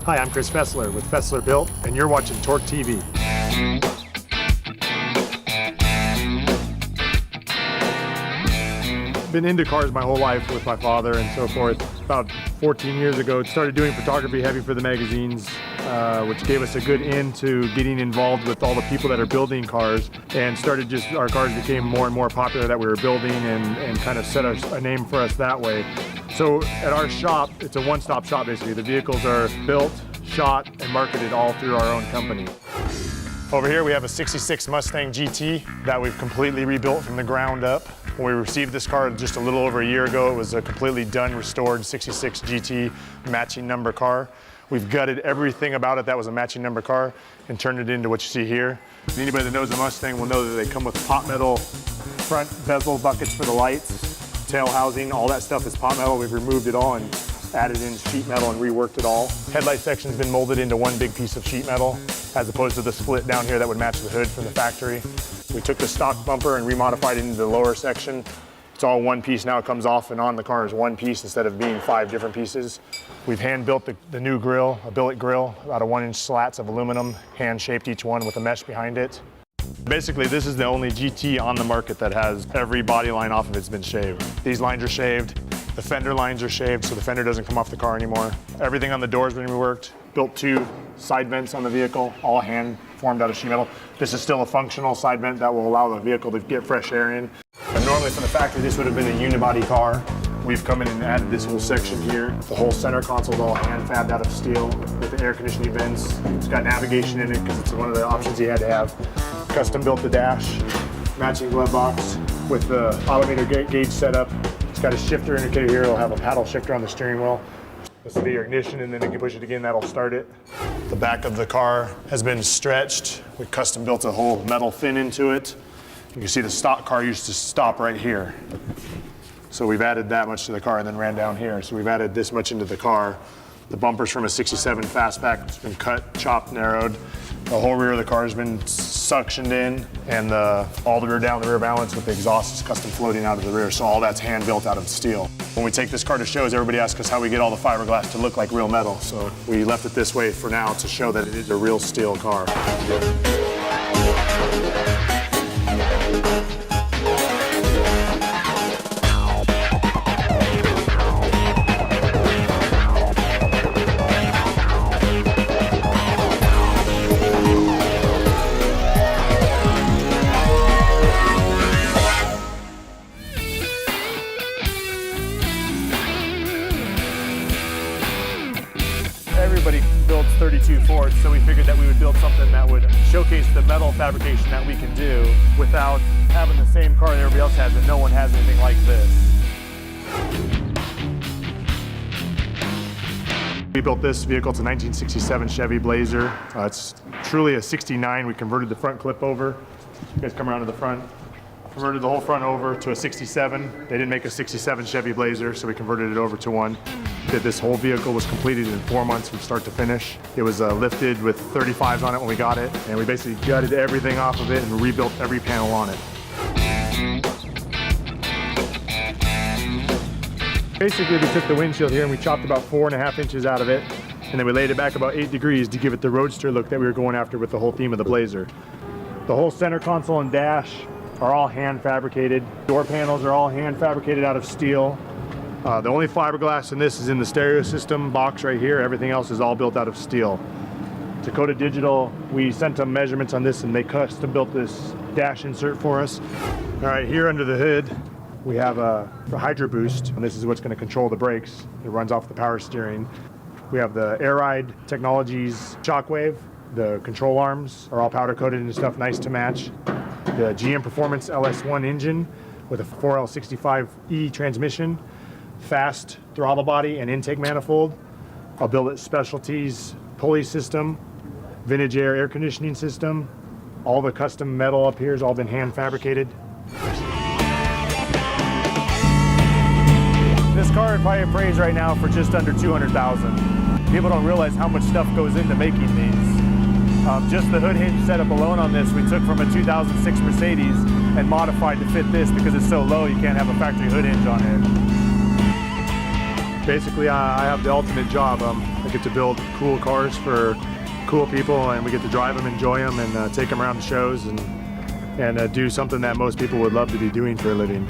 Hi, I'm Chris Fesler with Fesler Built, and you're watching Torque TV. Been into cars my whole life with my father and so forth. About 14 years ago, started doing photography heavy for the magazines, which gave us a good in to getting involved with all the people that are building cars, and our cars became more and more popular that we were building, and kind of set a name for us that way. So at our shop, it's a one-stop shop basically. The vehicles are built, shot, and marketed all through our own company. Over here we have a 66 Mustang GT that we've completely rebuilt from the ground up. When we received this car just a little over a year ago, it was a completely done, restored 66 GT matching number car. We've gutted everything about it that was a matching number car and turned it into what you see here. Anybody that knows a Mustang will know that they come with pot metal front bezel buckets for the lights, tail housing, all that stuff is pot metal. We've removed it all and added in sheet metal and reworked it all. Headlight section's been molded into one big piece of sheet metal, as opposed to the split down here that would match the hood from the factory. We took the stock bumper and remodified it into the lower section. It's all one piece now. It comes off and on the car as one piece instead of being 5 different pieces. We've hand built the new grille, a billet grille, out of 1-inch slats of aluminum, hand shaped each one with a mesh behind it. Basically, this is the only GT on the market that has every body line off of it's been shaved. These lines are shaved, the fender lines are shaved, so the fender doesn't come off the car anymore. Everything on the door's been reworked. Built 2 side vents on the vehicle, all hand formed out of sheet metal. This is still a functional side vent that will allow the vehicle to get fresh air in. And normally from the factory, this would have been a unibody car. We've come in and added this whole section here. The whole center console is all hand fabbed out of steel with the air conditioning vents. It's got navigation in it because it's one of the options you had to have. Custom built the dash, matching glove box with the odometer gauge setup. It's got a shifter indicator here. It'll have a paddle shifter on the steering wheel. This will be your ignition, and then you can push it again, that'll start it. The back of the car has been stretched. We custom built a whole metal fin into it. You can see the stock car used to stop right here. So we've added that much to the car and then ran down here. So we've added this much into the car. The bumper's from a 67 fastback. It's been cut, chopped, narrowed. The whole rear of the car has been suctioned in, and all the rear down, the rear balance with the exhaust is custom floating out of the rear. So all that's hand built out of steel. When we take this car to shows, everybody asks us how we get all the fiberglass to look like real metal. So we left it this way for now to show that it is a real steel car. Everybody builds 32 Fords, so we figured that we would build something that would showcase the metal fabrication that we can do without having the same car that everybody else has, and no one has anything like this. We built this vehicle. It's a 1967 Chevy Blazer. It's truly a 69. We converted the front clip over. You guys come around to the front. Converted the whole front over to a 67. They didn't make a 67 Chevy Blazer, so we converted it over to one. This whole vehicle was completed in 4 months from start to finish. It was lifted with 35s on it when we got it, and we basically gutted everything off of it and rebuilt every panel on it. Basically, we took the windshield here and we chopped about 4.5 inches out of it, and then we laid it back about 8 degrees to give it the roadster look that we were going after with the whole theme of the Blazer. The whole center console and dash are all hand fabricated. Door panels are all hand fabricated out of steel. The only fiberglass in this is in the stereo system box right here. Everything else is all built out of steel. Dakota Digital, we sent them measurements on this and they custom built this dash insert for us. All right, here under the hood, we have a Hydro Boost, and this is what's going to control the brakes. It runs off the power steering. We have the Air Ride Technologies Shockwave. The control arms are all powder coated and stuff, nice to match. The GM Performance LS1 engine with a 4L65E transmission. Fast throttle body and intake manifold. I'll build it specialties pulley system, vintage air conditioning system. All the custom metal up here has all been hand fabricated. This car would probably appraise right now for just under $200,000. People don't realize how much stuff goes into making these. Just the hood hinge setup alone on this we took from a 2006 Mercedes and modified to fit this because it's so low you can't have a factory hood hinge on it. basically I have the ultimate job. I get to build cool cars for cool people, and we get to drive them, enjoy them, and take them around the shows, and do something that most people would love to be doing for a living.